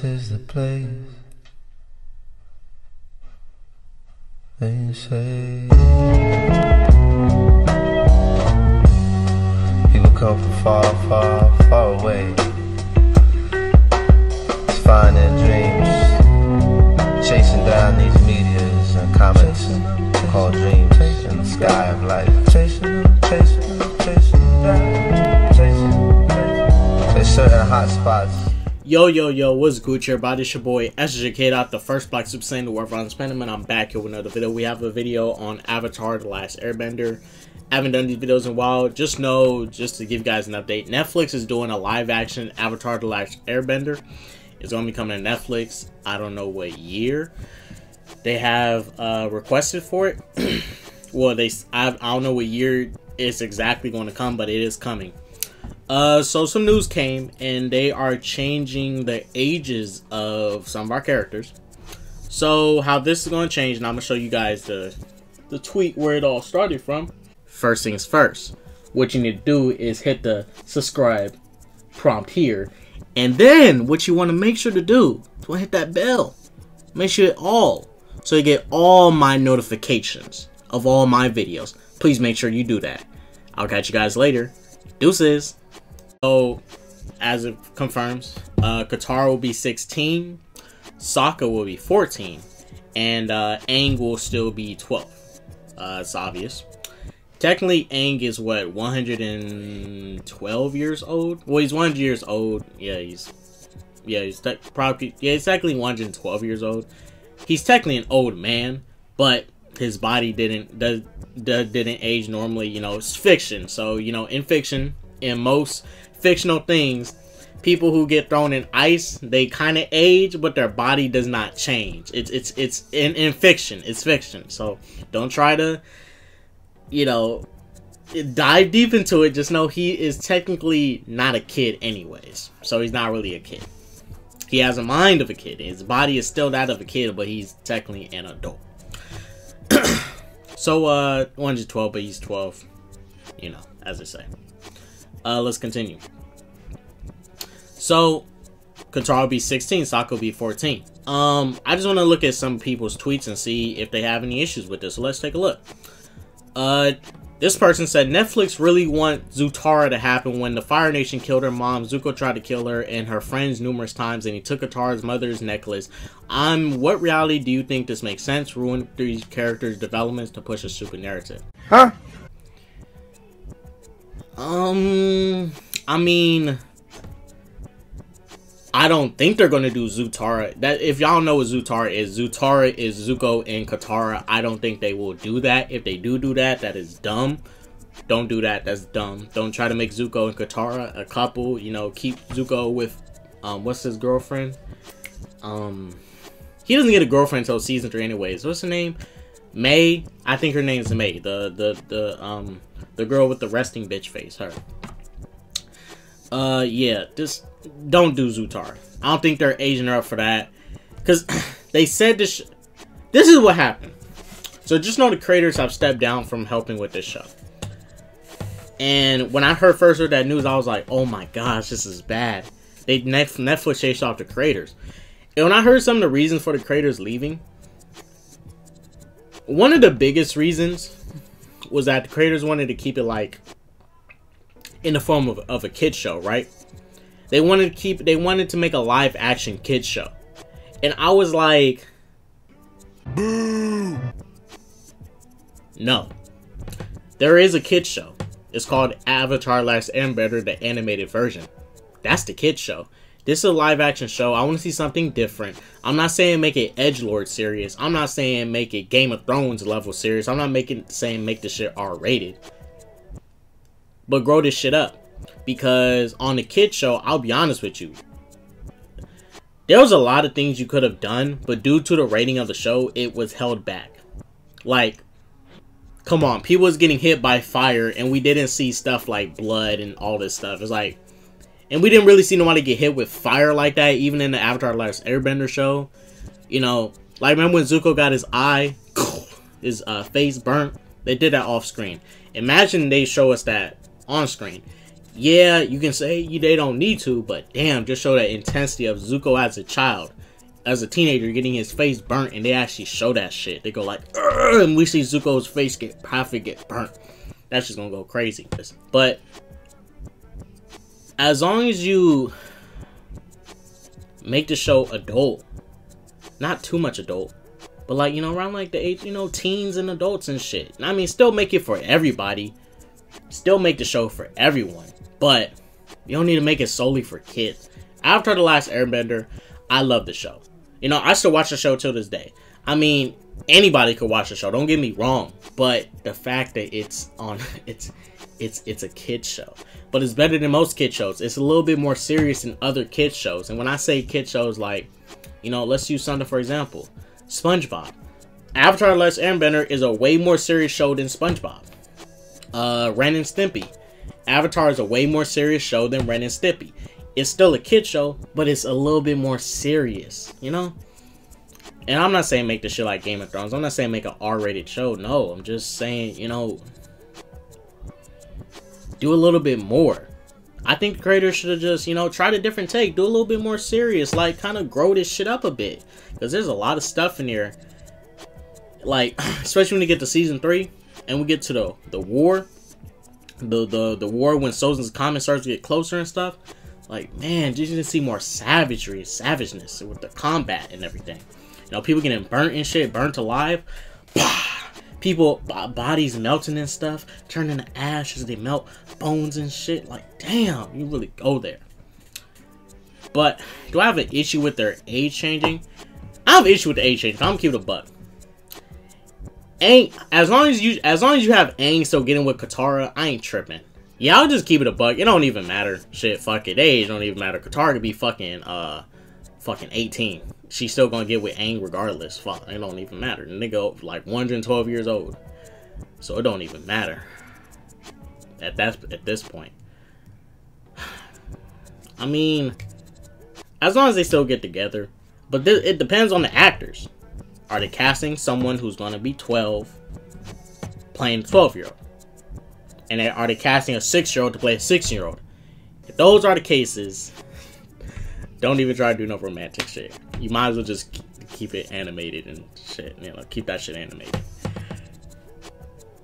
This is the place. They say people come from far, far, far away to find their dreams, chasing down these meteors and comets called dreams in the sky of life. There's certain hot spots. Yo, what's good, everybody? It's your boy ssjk-dots, the first black super saiyan to work on Spending, and I'm back here with another video. We have a video on Avatar: The Last Airbender. I haven't done these videos in a while. Just to give you guys an update, Netflix is doing a live action Avatar: The Last Airbender. It's going to be coming to Netflix. I don't know what year they have requested for it. Well, I don't know what year it's exactly going to come, but it is coming. So some news came, and they are changing the ages of some of our characters. So how this is going to change, and I'm going to show you guys the tweet where it all started from. First things first, what you need to do is hit the subscribe prompt here, and then what you want to make sure to do is hit that bell. Make sure all, so you get all my notifications of all my videos. Please make sure you do that. I'll catch you guys later. Deuces. So, as it confirms, Katara will be 16, Sokka will be 14, and Aang will still be 12. It's obvious. Technically, Aang is what, 112 years old? Well, he's 100 years old. He's technically 112 years old. He's technically an old man, but his body didn't age normally. You know, it's fiction. So, you know, in fiction, in most fictional things, people who get thrown in ice, they kind of age, but their body does not change. It's in fiction. It's fiction. So don't try to, you know, dive deep into it. Just know he is technically not a kid anyways. So he's not really a kid. He has a mind of a kid. His body is still that of a kid, but he's technically an adult. So 112, but he's 12, you know, as I say. Let's continue. So, Katara will be 16, Sokka will be 14. I just want to look at some people's tweets and see if they have any issues with this. So let's take a look. This person said, Netflix really want Zutara to happen. When the Fire Nation killed her mom, Zuko tried to kill her and her friends numerous times, and he took Katara's mother's necklace. What reality do you think this makes sense? Ruin these characters' developments to push a stupid narrative. Huh? I mean, I don't think they're gonna do Zutara. That, if y'all know what Zutara is Zuko and Katara. I don't think they will do that. If they do that, that is dumb. Don't do that. That's dumb. Don't try to make Zuko and Katara a couple. You know, keep Zuko with what's his girlfriend? He doesn't get a girlfriend until season 3 anyways. What's her name? May. I think her name is May. The girl with the resting bitch face. Her. Yeah, just don't do Zutara. I don't think they're aging her up for that, because they said this is what happened. So just know the creators have stepped down from helping with this show. And when I first heard that news, I was like, oh my gosh, this is bad. Netflix chased off the creators. And when I heard some of the reasons for the creators leaving, one of the biggest reasons was that the creators wanted to keep it like in the form of a kid show, right? They wanted to make a live action kid show. And I was like, boo. No. There is a kid show. It's called Avatar: Last Airbender, the animated version. That's the kid show. This is a live action show. I want to see something different. I'm not saying make it edgelord serious. I'm not saying make it Game of Thrones level serious. I'm not saying make this shit R-rated. But grow this shit up. Because on the kid show, I'll be honest with you, there was a lot of things you could have done, but due to the rating of the show, it was held back. Like, come on, people was getting hit by fire, and we didn't see stuff like blood and all this stuff. It's like, and we didn't really see nobody get hit with fire like that, even in the Avatar: Last Airbender show. You know, like, remember when Zuko got his eye, his face burnt? They did that off screen. Imagine they show us that on screen. yeah, you can say they don't need to, but damn, just show that intensity of Zuko as a child, as a teenager, getting his face burnt, and they actually show that shit. They go like, and we see Zuko's face get burnt. That's just gonna go crazy. But as long as you make the show adult, not too much adult, but like, you know, around like the age, you know, teens and adults and shit. I mean, still make it for everybody. Still make the show for everyone. But you don't need to make it solely for kids. After The Last Airbender, I love the show. You know, I still watch the show till this day. I mean, anybody could watch the show, don't get me wrong. But the fact that it's on, it's a kid show. But it's better than most kid shows. It's a little bit more serious than other kid shows. And when I say kid shows, like, you know, let's use something for example. SpongeBob. Avatar: The Last Airbender is a way more serious show than SpongeBob. Ren and Stimpy. Avatar is a way more serious show than Ren and Stimpy. It's still a kid show, but it's a little bit more serious, you know? And I'm not saying make this shit like Game of Thrones. I'm not saying make an R-rated show. No, I'm just saying, you know, do a little bit more. I think the creators should have just, you know, tried a different take. Do a little bit more serious. Like, kind of grow this shit up a bit. Because there's a lot of stuff in here. Like, especially when you get to season 3. And we get to the war. The war when Sozin's comet starts to get closer and stuff. Like, man, you didn't see more savagery and savageness with the combat and everything. You know, people getting burnt and shit. Burnt alive. People, bodies melting and stuff, turning to ash as they melt, bones and shit. Like, damn, you really go there. But do I have an issue with their age changing? I have an issue with the age changing. I'm gonna keep it a buck. Aang, as long as you have Aang still getting with Katara, I ain't tripping. Yeah, I'll just keep it a buck. It don't even matter. Shit, fuck it. Age don't even matter. Katara could be fucking 18. She's still gonna get with Aang regardless. Fuck, it don't even matter. The nigga like 112 years old, so it don't even matter at this point. I mean, as long as they still get together, but it depends on the actors. Are they casting someone who's gonna be 12 playing a 12-year-old, and are they casting a 6-year-old to play a 16-year-old? If those are the cases, don't even try to do no romantic shit. You might as well just keep it animated and shit. You know, keep that shit animated.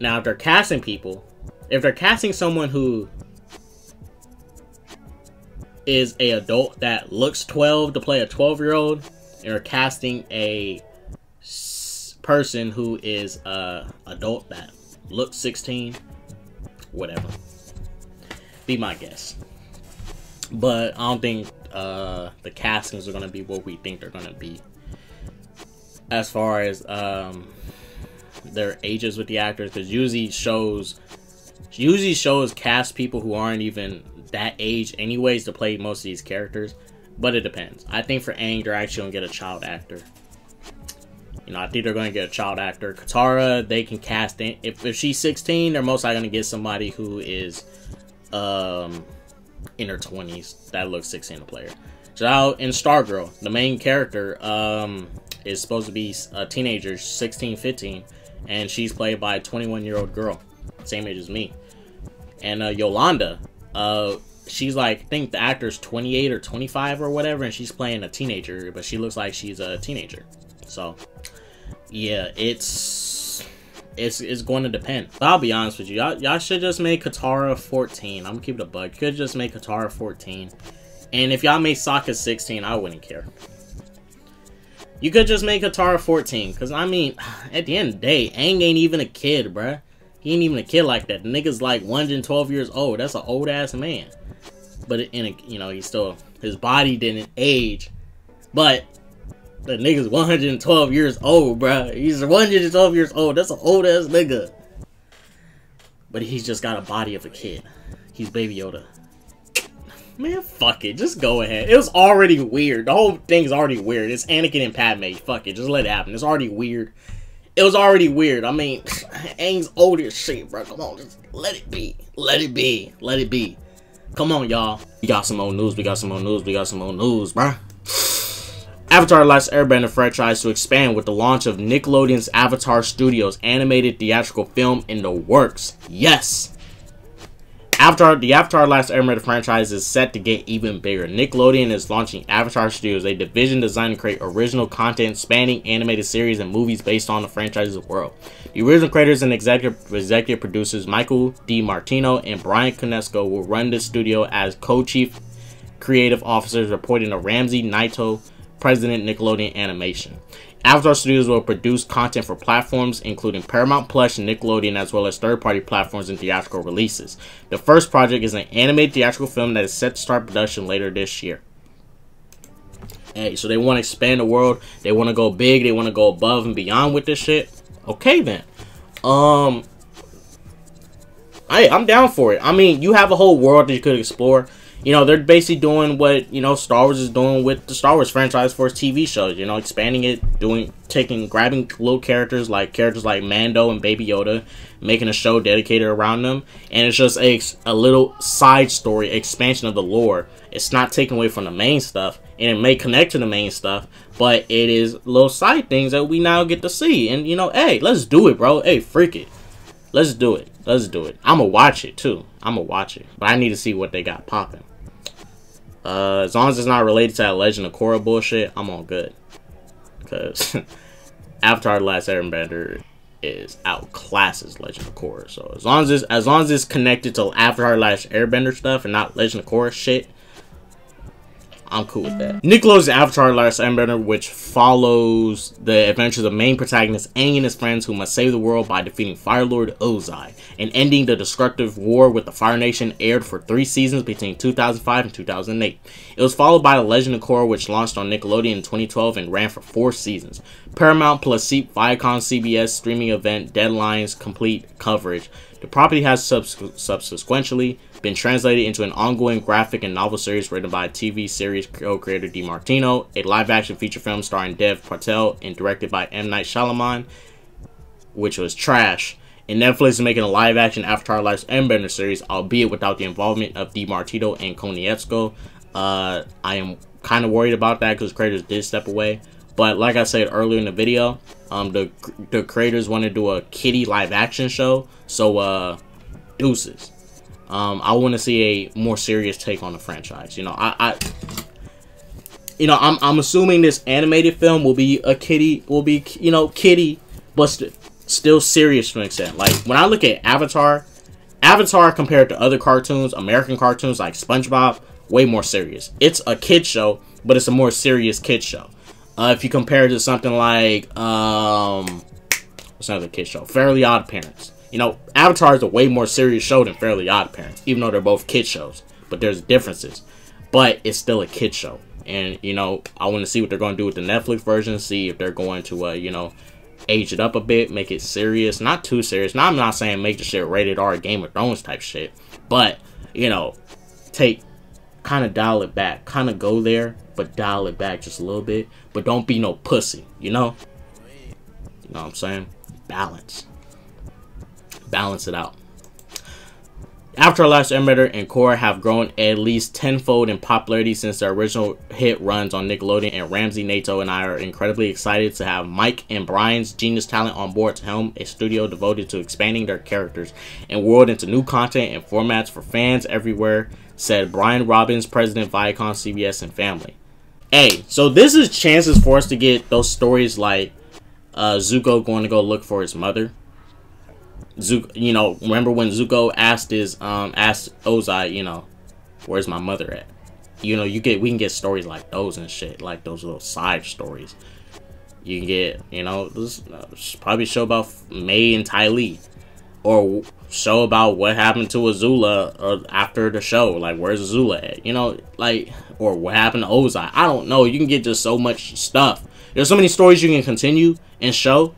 Now, if they're casting people, if they're casting someone who is a adult that looks 12 to play a 12-year-old, and they're casting a person who is a adult that looks 16, whatever. Be my guess. But I don't think the castings are going to be what we think they're going to be. As far as their ages with the actors, because usually shows cast people who aren't even that age anyways to play most of these characters. But it depends. I think for Aang, they're actually going to get a child actor. You know, I think they're going to get a child actor. Katara, they can cast in. If she's 16, they're most likely going to get somebody who is in her 20s that looks 16 to play her. So in Stargirl, the main character is supposed to be a teenager, 16, 15, and she's played by a 21-year-old girl, same age as me. And Yolanda, she's like, I think the actor's 28 or 25 or whatever, and she's playing a teenager, but she looks like she's a teenager. So yeah, it's going to depend. But I'll be honest with you, y'all should just make Katara 14. I'm gonna keep it a bug. You could just make Katara 14, and if y'all make Sokka 16, I wouldn't care. You could just make Katara 14, because I mean, at the end of the day, Aang ain't even a kid, bruh. He ain't even a kid like that. The nigga's like 112 years old. That's an old ass man. But you know, he's still, his body didn't age, but the nigga's 112 years old, bruh. He's 112 years old. That's an old ass nigga. But he's just got a body of a kid. He's Baby Yoda. Man, fuck it. Just go ahead. It was already weird. The whole thing's already weird. It's Anakin and Padme. Fuck it. Just let it happen. It's already weird. It was already weird. I mean, Aang's old as shit, bro. Come on. Just let it be. Let it be. Let it be. Come on, y'all. We got some more news. We got some more news. We got some more news, bruh. Avatar: The Last Airbender franchise to expand with the launch of Nickelodeon's Avatar Studios animated theatrical film in the works. Yes! The Avatar Last Airbender franchise is set to get even bigger. Nickelodeon is launching Avatar Studios, a division designed to create original content spanning animated series and movies based on the franchise's world. The original creators and executive producers Michael DiMartino and Brian Konietzko will run the studio as co-chief creative officers, reporting to Ramsey Naito, president Nickelodeon Animation. Avatar Studios will produce content for platforms including Paramount Plus and Nickelodeon, as well as third-party platforms and theatrical releases. The first project is an animated theatrical film that is set to start production later this year. Hey, so they want to expand the world. They want to go big. They want to go above and beyond with this shit. Okay, then. I'm down for it. I mean, you have a whole world that you could explore. You know, they're basically doing what, you know, Star Wars is doing with the Star Wars franchise for its TV shows. You know, expanding it, grabbing little characters like Mando and Baby Yoda, making a show dedicated around them. And it's just a little side story, expansion of the lore. It's not taken away from the main stuff. And it may connect to the main stuff, but it is little side things that we now get to see. And, you know, hey, let's do it, bro. Hey, freak it. Let's do it. Let's do it. I'm going to watch it, too. I'm going to watch it. But I need to see what they got popping. As long as it's not related to that Legend of Korra bullshit, I'm all good. Because Avatar The Last Airbender is outclasses Legend of Korra. So as long as it's connected to Avatar The Last Airbender stuff and not Legend of Korra shit, I'm cool with that. Nickelodeon's Avatar The Last Airbender, which follows the adventures of main protagonist Aang and his friends who must save the world by defeating Fire Lord Ozai and ending the destructive war with the Fire Nation, aired for 3 seasons between 2005 and 2008. It was followed by The Legend of Korra, which launched on Nickelodeon in 2012 and ran for 4 seasons. Paramount plus Viacom CBS streaming event Deadline's complete coverage. The property has subsequently been translated into an ongoing graphic and novel series written by TV series co-creator DiMartino, a live-action feature film starring Dev Patel and directed by M. Night Shyamalan, which was trash. And Netflix is making a live-action Avatar Last Airbender series, albeit without the involvement of DiMartino and Konietzko. I am kind of worried about that because creators did step away. But like I said earlier in the video, the creators want to do a kiddie live-action show, so deuces. I want to see a more serious take on the franchise. You know, I'm assuming this animated film will be a kiddie, but still serious to an extent. Like when I look at Avatar compared to other cartoons, American cartoons like SpongeBob, way more serious. It's a kid show, but it's a more serious kid show. If you compare it to something like what's another kid show? Fairly Odd Parents. You know, Avatar is a way more serious show than Fairly Odd Parents, even though they're both kid shows. But there's differences. But it's still a kid show. And, you know, I want to see what they're going to do with the Netflix version. See if they're going to, you know, age it up a bit, make it serious. Not too serious. Now, I'm not saying make the shit rated R, Game of Thrones type shit. But, you know, kind of dial it back. Kind of go there, but dial it back just a little bit. But don't be no pussy, you know? You know what I'm saying? Balance it out. Avatar Last Airbender and Korra have grown at least tenfold in popularity since their original hit runs on Nickelodeon, and Ramsey Naito and I are incredibly excited to have Mike and Brian's genius talent on board to helm a studio devoted to expanding their characters and world into new content and formats for fans everywhere, said Brian Robbins, president Viacom CBS and Family. Hey, so this is chances for us to get those stories like Zuko going to go look for his mother. Zuko, you know, remember when Zuko asked Ozai, you know, where's my mother at? You know, we can get stories like those and shit, like those little side stories. You can get, you know, this probably a show about May and Ty Lee, or show about what happened to Azula after the show, like where's Azula at? You know, like, or what happened to Ozai? I don't know. You can get just so much stuff. There's so many stories you can continue and show.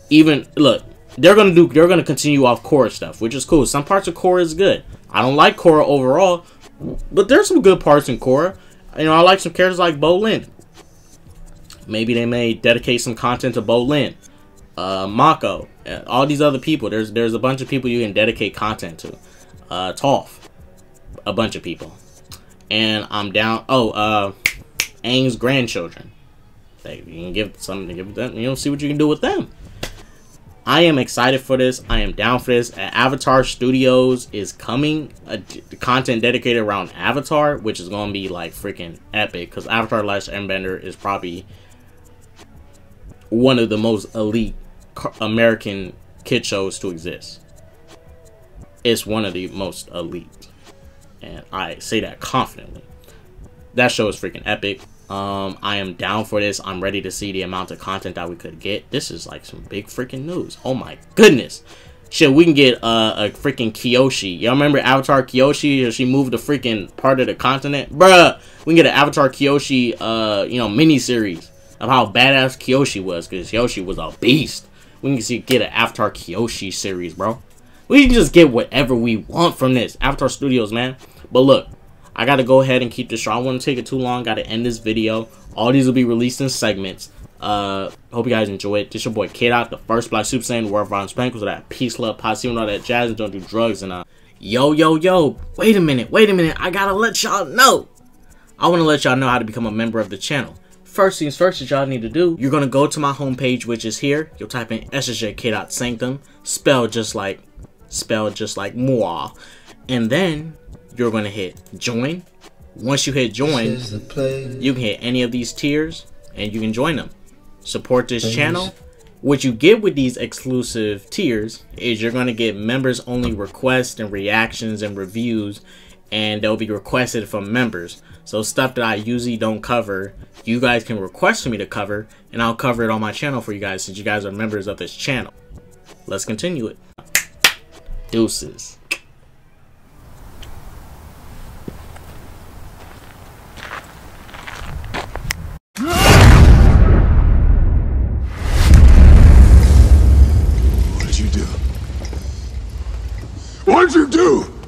Even look. They're gonna continue off Korra stuff, which is cool. Some parts of Korra is good. I don't like Korra overall, but there's some good parts in Korra. You know, I like some characters like Bolin. Maybe they may dedicate some content to Bolin, Mako, all these other people. There's a bunch of people you can dedicate content to. Toph, a bunch of people, and I'm down. Oh, Aang's grandchildren. You can give something to give them. You know, see what you can do with them. I am excited for this. I am down for this. Avatar Studios is coming. Content dedicated around Avatar, which is going to be like freaking epic. Because Avatar Last Airbender is probably one of the most elite American kid shows to exist. It's one of the most elite. And I say that confidently. That show is freaking epic. I am down for this. I'm ready to see the amount of content that we could get. This is like some big freaking news. Oh my goodness. Shit, we can get a freaking Kyoshi. Y'all remember Avatar Kyoshi? She moved the freaking part of the continent? Bruh, we can get an Avatar Kyoshi, mini-series of how badass Kyoshi was. Because Kyoshi was a beast. We can get an Avatar Kyoshi series, bro. We can just get whatever we want from this. Avatar Studios, man. But look. I gotta go ahead and keep this short. I don't want to take it too long. Gotta end this video. All these will be released in segments. Hope you guys enjoy it. This your boy K-Dot, the first Black Super Saiyan, the world violence spankles with that peace, love, positivity, and all that jazz, and don't do drugs. And yo, wait a minute. I gotta let y'all know. I want to let y'all know how to become a member of the channel. First things first that y'all need to do, you're gonna go to my homepage, which is here. You'll type in ssjk-dots spelled just like moi, and then you're going to hit join. Once you hit join, you can hit any of these tiers and you can join them. Support this channel. What you get with these exclusive tiers is you're going to get members only requests and reactions and reviews, and they'll be requested from members. So stuff that I usually don't cover, you guys can request for me to cover, and I'll cover it on my channel for you guys since you guys are members of this channel. Let's continue it. Deuces. What'd you do?